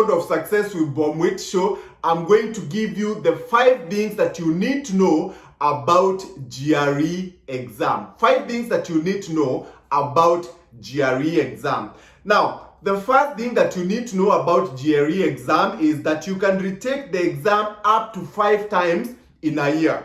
episode of Success with Bob Mwit Show, I'm going to give you the 5 things that you need to know about GRE exam. 5 things that you need to know about GRE exam. Now, the first thing that you need to know about GRE exam is that you can retake the exam up to 5 times in a year.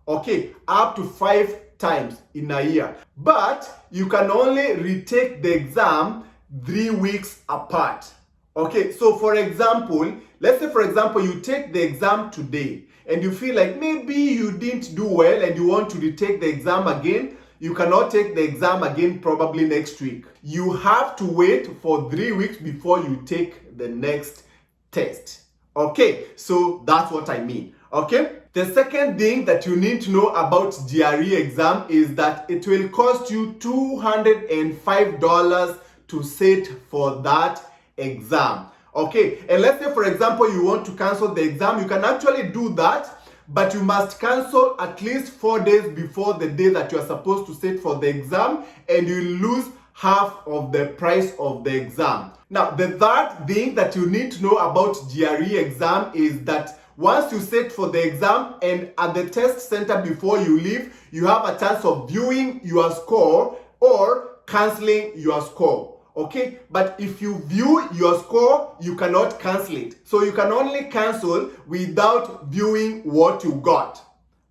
Okay, up to 5 times in a year. But you can only retake the exam 3 weeks apart. Okay, so for example, let's say for example you take the exam today and you feel like maybe you didn't do well and you want to retake the exam again. You cannot take the exam again probably next week. You have to wait for 3 weeks before you take the next test. Okay, so that's what I mean. Okay, the second thing that you need to know about GRE exam is that it will cost you $205 to sit for that exam. Okay, and let's say for example you want to cancel the exam. You can actually do that, but you must cancel at least 4 days before the day that you are supposed to sit for the exam, and you lose half of the price of the exam. Now, the third thing that you need to know about GRE exam is that once you sit for the exam and at the test center before you leave, you have a chance of viewing your score or canceling your score. Okay, but if you view your score, you cannot cancel it. So you can only cancel without viewing what you got.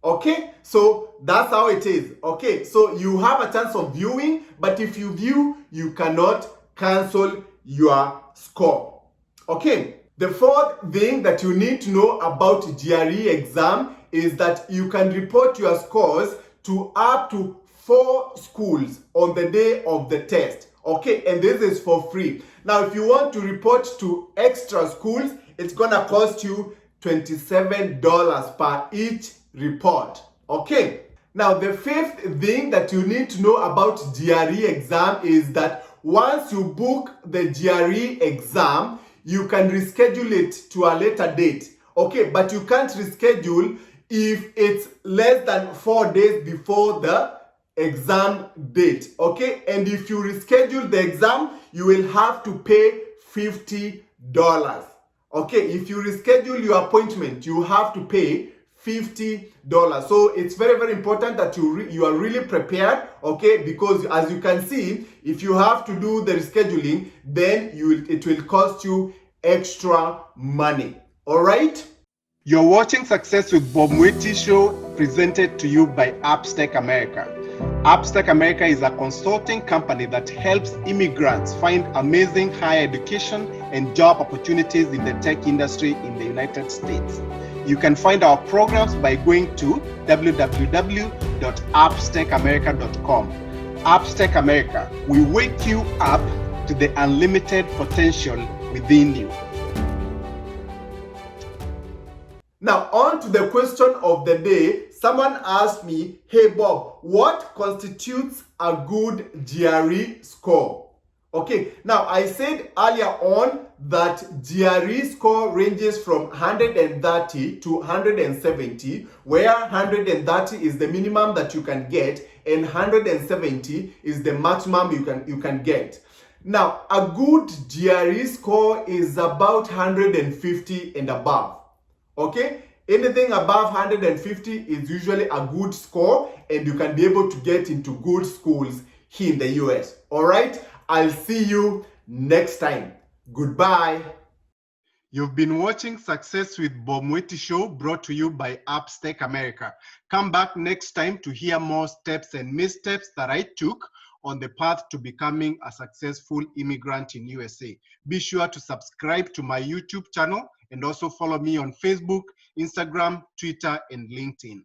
Okay, so that's how it is. Okay, so you have a chance of viewing, but if you view, you cannot cancel your score. Okay, the fourth thing that you need to know about GRE exam is that you can report your scores to up to 4 schools on the day of the test. Okay, and this is for free. Now, if you want to report to extra schools, it's gonna cost you $27 per each report. Okay, now the fifth thing that you need to know about GRE exam is that once you book the GRE exam, you can reschedule it to a later date. Okay, but you can't reschedule if it's less than 4 days before the exam date. Okay, and if you reschedule the exam, you will have to pay $50. Okay, if you reschedule your appointment, you have to pay $50. So it's very, very important that you are really prepared. Okay, because as you can see, if you have to do the rescheduling, then it will cost you extra money. All right, you're watching Success with Bob Mwiti Show, presented to you by Upstack America. Upstack America is a consulting company that helps immigrants find amazing higher education and job opportunities in the tech industry in the United States. You can find our programs by going to www.upstackamerica.com. Upstack America, we wake you up to the unlimited potential within you. Now, on to the question of the day. Someone asked me, hey Bob, what constitutes a good GRE score? Okay, now I said earlier on that GRE score ranges from 130 to 170, where 130 is the minimum that you can get and 170 is the maximum you can get. Now, a good GRE score is about 150 and above. Okay, anything above 150 is usually a good score, and you can be able to get into good schools here in the US. All right, I'll see you next time. Goodbye. You've been watching Success with Bob Mwiti Show, brought to you by Upstack America. Come back next time to hear more steps and missteps that I took on the path to becoming a successful immigrant in USA. Be sure to subscribe to my YouTube channel and also follow me on Facebook, Instagram, Twitter, and LinkedIn.